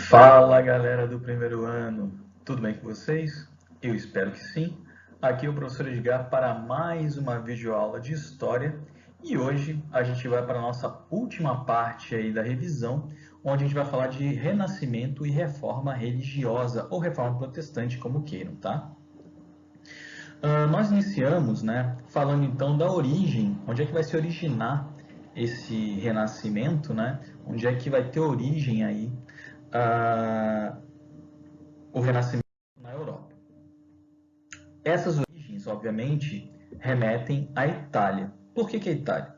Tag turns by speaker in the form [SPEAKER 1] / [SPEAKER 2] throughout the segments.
[SPEAKER 1] Fala galera do primeiro ano, tudo bem com vocês? Eu espero que sim. Aqui é o professor Edgar para mais uma videoaula de História e hoje a gente vai para a nossa última parte aí da revisão, onde a gente vai falar de Renascimento e Reforma Religiosa ou Reforma Protestante, como queiram, tá? Nós iniciamos, né, falando então da origem, onde é que vai se originar esse Renascimento, né? Onde é que vai ter origem aí uh, o Renascimento na Europa. Essas origens, obviamente, remetem à Itália. Por que a Itália?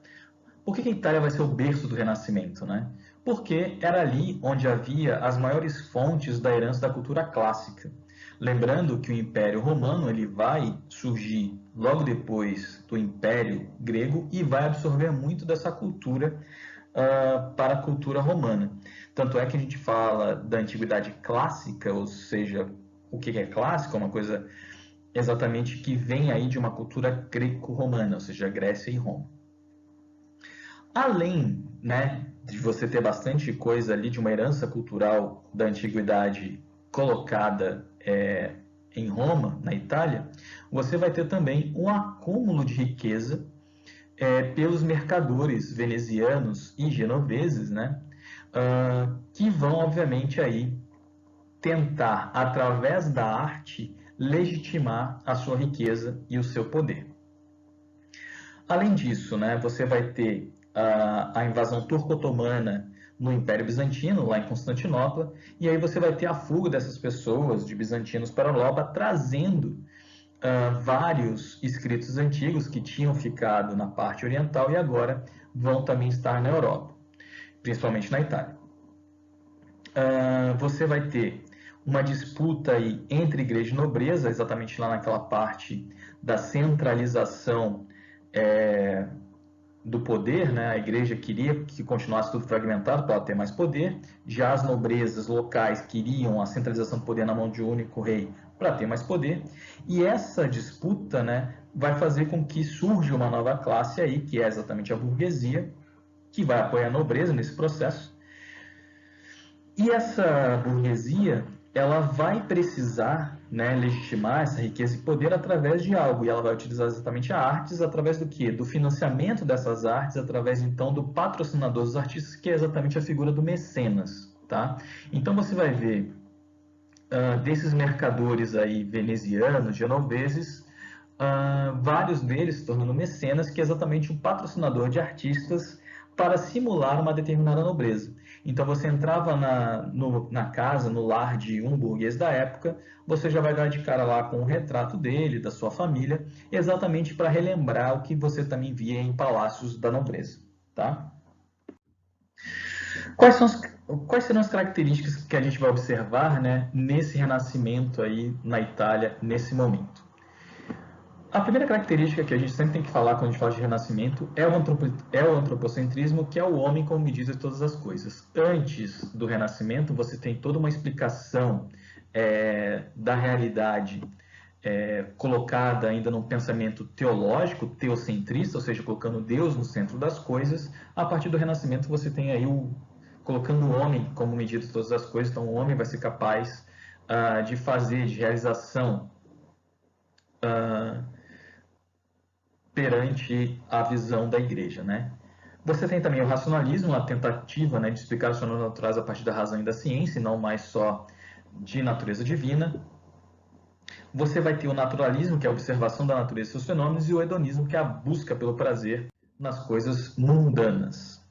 [SPEAKER 1] Por que a Itália vai ser o berço do Renascimento, né? Porque era ali onde havia as maiores fontes da herança da cultura clássica. Lembrando que o Império Romano ele vai surgir logo depois do Império Grego e vai absorver muito dessa cultura para a cultura romana. Tanto é que a gente fala da antiguidade clássica, ou seja, o que é clássico, é uma coisa exatamente que vem aí de uma cultura greco-romana, ou seja, Grécia e Roma. Além, né, de você ter bastante coisa ali de uma herança cultural da antiguidade colocada em Roma, na Itália, você vai ter também um acúmulo de riqueza pelos mercadores venezianos e genoveses, né, que vão, obviamente, aí tentar, através da arte, legitimar a sua riqueza e o seu poder. Além disso, né, você vai ter a invasão turco-otomana no Império Bizantino, lá em Constantinopla, e aí você vai ter a fuga dessas pessoas, de bizantinos para a Europa, trazendo vários escritos antigos que tinham ficado na parte oriental e agora vão também estar na Europa, principalmente na Itália. Você vai ter uma disputa aí entre igreja e nobreza, exatamente lá naquela parte da centralização do poder, né? A igreja queria que continuasse tudo fragmentado para ter mais poder, já as nobrezas locais queriam a centralização do poder na mão de um único rei para ter mais poder, e essa disputa, né, vai fazer com que surja uma nova classe aí, que é exatamente a burguesia, que vai apoiar a nobreza nesse processo, e essa burguesia, ela vai precisar, né, legitimar essa riqueza e poder através de algo, e ela vai utilizar exatamente a artes através do quê? Do financiamento dessas artes, através então do patrocinador dos artistas, que é exatamente a figura do mecenas, tá? Então você vai ver desses mercadores aí venezianos, genoveses, vários deles se tornando mecenas, que é exatamente um patrocinador de artistas para simular uma determinada nobreza. Então você entrava na casa, no lar de um burguês da época, você já vai dar de cara lá com um retrato dele, da sua família, exatamente para relembrar o que você também via em palácios da nobreza. Tá? Quais, são quais serão as características que a gente vai observar, né, nesse renascimento aí na Itália, nesse momento? A primeira característica que a gente sempre tem que falar quando a gente fala de renascimento é o antropocentrismo, que é o homem como medida de todas as coisas. Antes do renascimento, você tem toda uma explicação da realidade colocada ainda num pensamento teológico, teocentrista, ou seja, colocando Deus no centro das coisas. A partir do renascimento, você tem aí colocando o homem como medida de todas as coisas, então o homem vai ser capaz de fazer, de realização perante a visão da igreja, né? Você tem também o racionalismo, a tentativa, né, de explicar os fenômenos naturais a partir da razão e da ciência, e não mais só de natureza divina. Você vai ter o naturalismo, que é a observação da natureza e seus fenômenos, e o hedonismo, que é a busca pelo prazer nas coisas mundanas.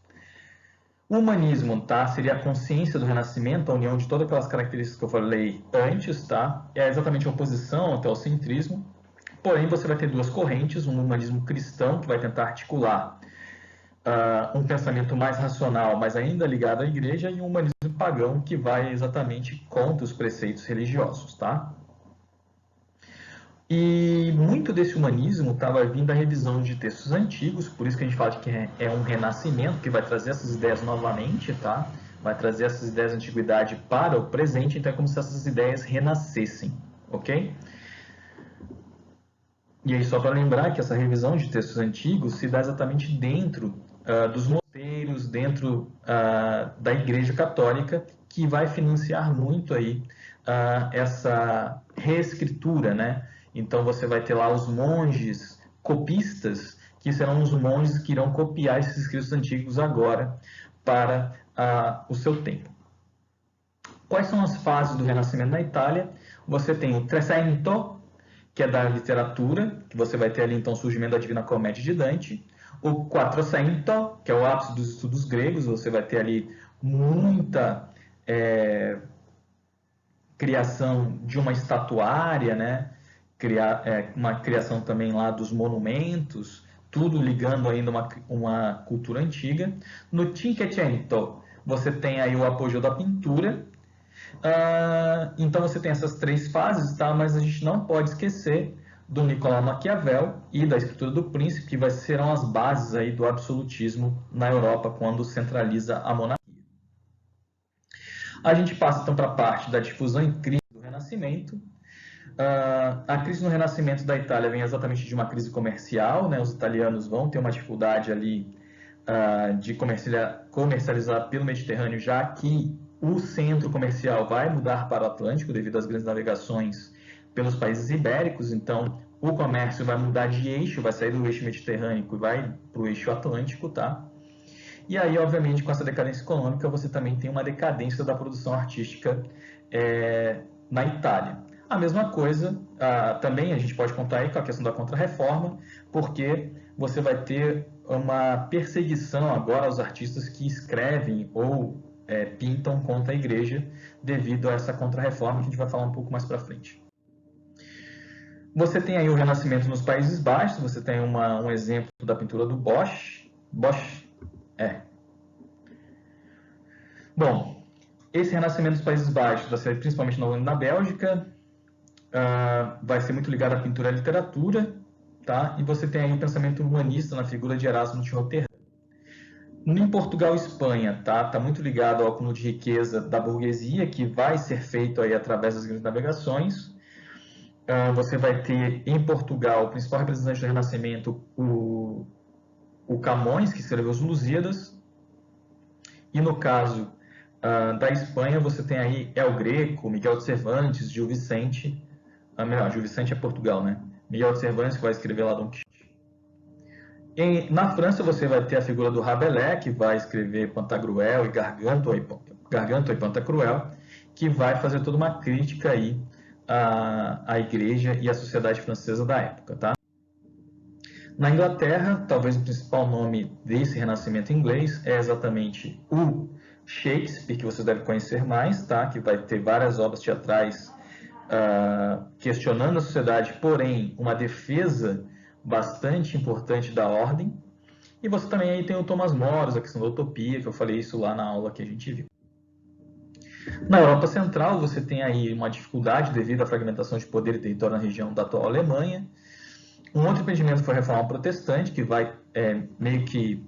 [SPEAKER 1] O humanismo, tá? Seria a consciência do renascimento, a união de todas aquelas características que eu falei antes, tá? É exatamente a oposição ao teocentrismo. Porém, você vai ter duas correntes, um humanismo cristão, que vai tentar articular um pensamento mais racional, mas ainda ligado à igreja, e um humanismo pagão, que vai exatamente contra os preceitos religiosos, tá? E muito desse humanismo estava vindo da revisão de textos antigos, por isso que a gente fala de que é um renascimento, que vai trazer essas ideias novamente, tá? Vai trazer essas ideias da antiguidade para o presente, então é como se essas ideias renascessem, ok? E aí, só para lembrar que essa revisão de textos antigos se dá exatamente dentro dos mosteiros, dentro da Igreja Católica, que vai financiar muito aí essa reescritura, né? Então você vai ter lá os monges copistas, que serão os monges que irão copiar esses escritos antigos agora para o seu tempo. Quais são as fases do Renascimento na Itália? Você tem o Trecento, que é da literatura, que você vai ter ali então o surgimento da Divina Comédia de Dante. O Quattrocento, que é o ápice dos estudos gregos, você vai ter ali muita criação de uma estatuária, né? Uma criação também lá dos monumentos, tudo ligando ainda uma cultura antiga. No Cinquecento, você tem aí o apogeu da pintura. Então você tem essas três fases, tá? Mas a gente não pode esquecer do Nicolau Maquiavel e da Escritura do Príncipe, que serão as bases aí do absolutismo na Europa quando centraliza a monarquia. A gente passa então para a parte da difusão e crise do Renascimento. A crise no Renascimento da Itália vem exatamente de uma crise comercial, né? Os italianos vão ter uma dificuldade ali de comercializar pelo Mediterrâneo, já que o centro comercial vai mudar para o Atlântico devido às grandes navegações pelos países ibéricos. Então, o comércio vai mudar de eixo, vai sair do eixo mediterrâneo e vai para o eixo atlântico, tá? E aí, obviamente, com essa decadência econômica, você também tem uma decadência da produção artística na Itália. A mesma coisa, também a gente pode contar aí com a questão da Contra-Reforma, porque você vai ter uma perseguição agora aos artistas que escrevem ou pintam contra a igreja devido a essa Contra-Reforma, que a gente vai falar um pouco mais para frente. Você tem aí o Renascimento nos Países Baixos, você tem um exemplo da pintura do Bosch. Bom, esse Renascimento dos Países Baixos vai ser principalmente na Holanda e na Bélgica, vai ser muito ligado à pintura e à literatura, tá? E você tem aí um pensamento humanista na figura de Erasmo de Roterdã. Em Portugal e Espanha, tá muito ligado ao acúmulo de riqueza da burguesia, que vai ser feito aí através das grandes navegações. Você vai ter em Portugal, o principal representante do Renascimento, o Camões, que escreveu os Lusíadas. E no caso da Espanha, você tem aí El Greco, Miguel de Cervantes, Gil Vicente. Gil Vicente é Portugal, né? Miguel de Cervantes, que vai escrever lá Dom Quixote. Na França, você vai ter a figura do Rabelais, que vai escrever Pantagruel e Gargantua e Pantagruel, que vai fazer toda uma crítica aí à igreja e à sociedade francesa da época, tá? Na Inglaterra, talvez o principal nome desse renascimento inglês é exatamente o Shakespeare, que vocês devem conhecer mais, tá? Que vai ter várias obras teatrais questionando a sociedade, porém uma defesa bastante importante da ordem. E você também aí tem o Thomas More, a questão da utopia, que eu falei isso lá na aula que a gente viu. Na Europa Central, você tem aí uma dificuldade devido à fragmentação de poder e território na região da atual Alemanha. Um outro empreendimento foi a Reforma Protestante, que vai meio que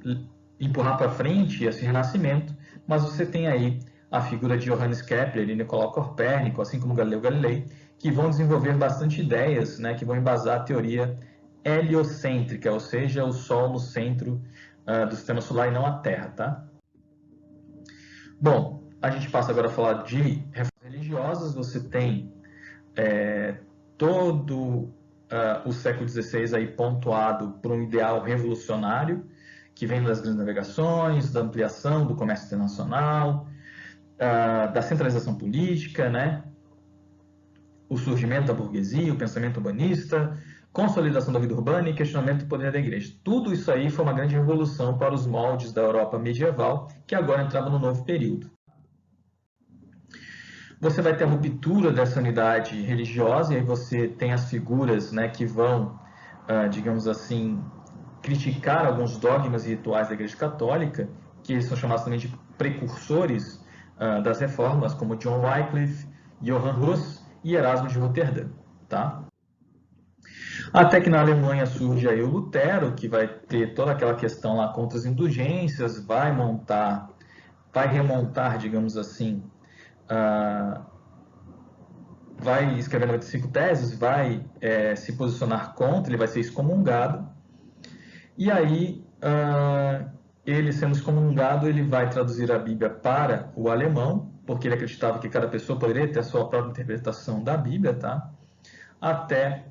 [SPEAKER 1] empurrar para frente esse renascimento, mas você tem aí a figura de Johannes Kepler e Nicolau Copérnico, assim como Galileu Galilei, que vão desenvolver bastante ideias, né, que vão embasar a teoria heliocêntrica, ou seja, o Sol no centro do Sistema Solar e não a Terra, tá? Bom, a gente passa agora a falar de reformas religiosas. Você tem todo o século XVI aí pontuado por um ideal revolucionário, que vem das grandes navegações, da ampliação do comércio internacional, da centralização política, né? O surgimento da burguesia, o pensamento urbanista, consolidação da vida urbana e questionamento do poder da igreja. Tudo isso aí foi uma grande revolução para os moldes da Europa medieval, que agora entrava no novo período. Você vai ter a ruptura dessa unidade religiosa, e aí você tem as figuras, né, que vão, digamos assim, criticar alguns dogmas e rituais da Igreja Católica, que são chamados também de precursores das reformas, como John Wycliffe, Johann Hus e Erasmo de Roterdã, tá? Até que na Alemanha surge aí o Lutero, que vai ter toda aquela questão lá contra as indulgências, vai remontar, digamos assim, vai escrever 95 teses, vai se posicionar contra, ele vai ser excomungado. E aí ele sendo excomungado, ele vai traduzir a Bíblia para o alemão, porque ele acreditava que cada pessoa poderia ter a sua própria interpretação da Bíblia, tá? Até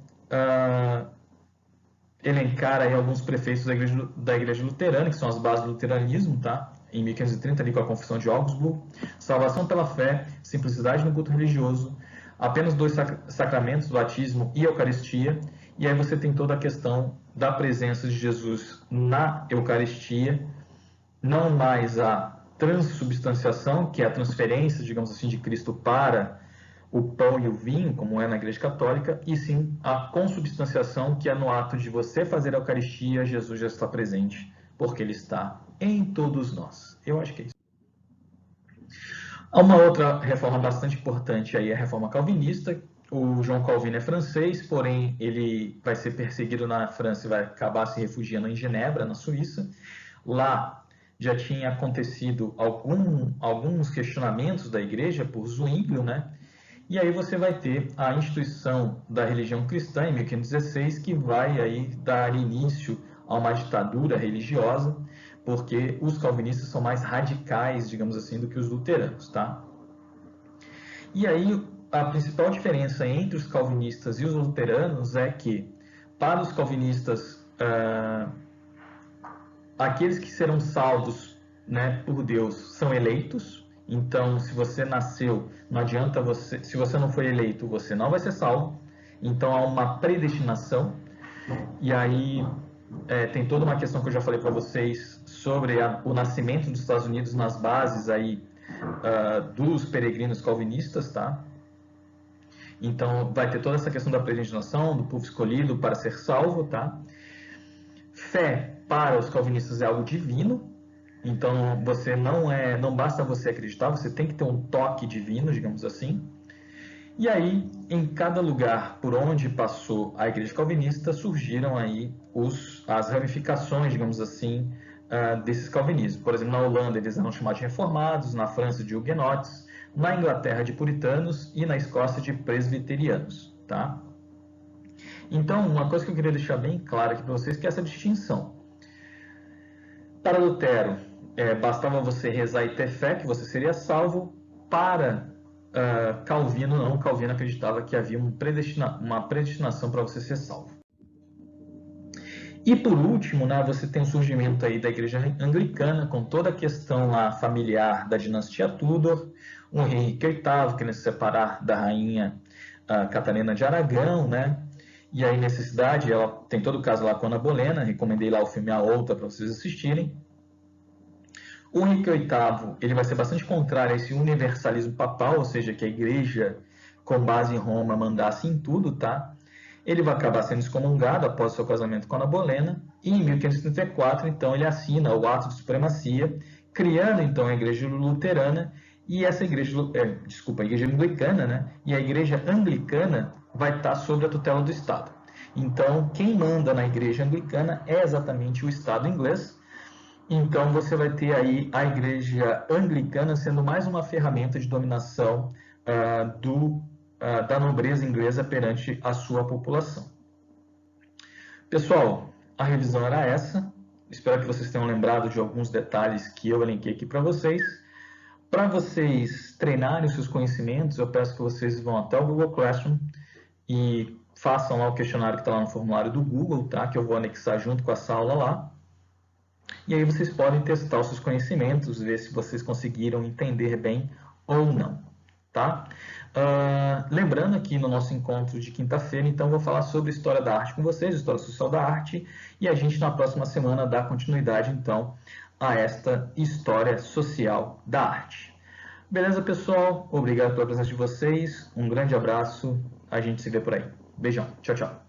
[SPEAKER 1] elencar aí alguns prefeitos da igreja luterana, que são as bases do luteranismo, tá? Em 1530, ali com a Confissão de Augsburg, salvação pela fé, simplicidade no culto religioso, apenas 2 sacramentos, batismo e Eucaristia, e aí você tem toda a questão da presença de Jesus na Eucaristia, não mais a transubstanciação, que é a transferência, digamos assim, de Cristo para o pão e o vinho, como é na Igreja Católica, e sim a consubstanciação, que é no ato de você fazer a Eucaristia, Jesus já está presente, porque Ele está em todos nós. Eu acho que é isso. Há uma outra reforma bastante importante aí, a reforma calvinista. O João Calvino é francês, porém ele vai ser perseguido na França e vai acabar se refugiando em Genebra, na Suíça. Lá já tinha acontecido alguns questionamentos da igreja por Zwinglio, né? E aí você vai ter a instituição da religião cristã em 1516, que vai aí dar início a uma ditadura religiosa, porque os calvinistas são mais radicais, digamos assim, do que os luteranos, tá? E aí a principal diferença entre os calvinistas e os luteranos é que, para os calvinistas, aqueles que serão salvos, né, por Deus são eleitos. Então, se você nasceu, não adianta você, se você não foi eleito, você não vai ser salvo. Então, há uma predestinação. E aí tem toda uma questão que eu já falei para vocês sobre o nascimento dos Estados Unidos nas bases aí dos peregrinos calvinistas, tá? Então, vai ter toda essa questão da predestinação, do povo escolhido para ser salvo, tá? Fé para os calvinistas é algo divino. Então, não basta você acreditar, você tem que ter um toque divino, digamos assim. E aí, em cada lugar por onde passou a igreja calvinista, surgiram aí as ramificações, digamos assim, desses calvinismos. Por exemplo, na Holanda eles eram chamados de reformados, na França de huguenotes, na Inglaterra de puritanos e na Escócia de presbiterianos, tá? Então, uma coisa que eu queria deixar bem clara aqui para vocês é que essa distinção. Para Lutero, bastava você rezar e ter fé que você seria salvo. Para Calvino, não. Calvino acreditava que havia uma predestinação para você ser salvo. E por último, né, você tem o surgimento aí da igreja anglicana, com toda a questão lá familiar da dinastia Tudor, o rei Henrique VIII querendo se separar da rainha Catarina de Aragão, né? E aí, necessidade, ela tem todo o caso lá com Ana Bolena, recomendei lá o filme A Outra para vocês assistirem. O Henrique VIII ele vai ser bastante contrário a esse universalismo papal, ou seja, que a igreja, com base em Roma, mandasse em tudo, tá? Ele vai acabar sendo excomungado após seu casamento com Ana Bolena, e em 1534, então, ele assina o Ato de Supremacia, criando, então, a igreja luterana, e essa igreja, a igreja anglicana, né? E a igreja anglicana vai estar sob a tutela do Estado. Então, quem manda na igreja anglicana é exatamente o Estado inglês. Então, você vai ter aí a igreja anglicana sendo mais uma ferramenta de dominação da nobreza inglesa perante a sua população. Pessoal, a revisão era essa. Espero que vocês tenham lembrado de alguns detalhes que eu elenquei aqui para vocês. Para vocês treinarem os seus conhecimentos, eu peço que vocês vão até o Google Classroom e façam lá o questionário que está lá no formulário do Google, tá? Que eu vou anexar junto com essa aula lá. E aí vocês podem testar os seus conhecimentos, ver se vocês conseguiram entender bem ou não, tá? Lembrando aqui no nosso encontro de quinta-feira, então vou falar sobre história da arte com vocês, história social da arte, e a gente na próxima semana dá continuidade então a esta história social da arte. Beleza, pessoal? Obrigado pela presença de vocês, um grande abraço, a gente se vê por aí. Beijão, tchau, tchau.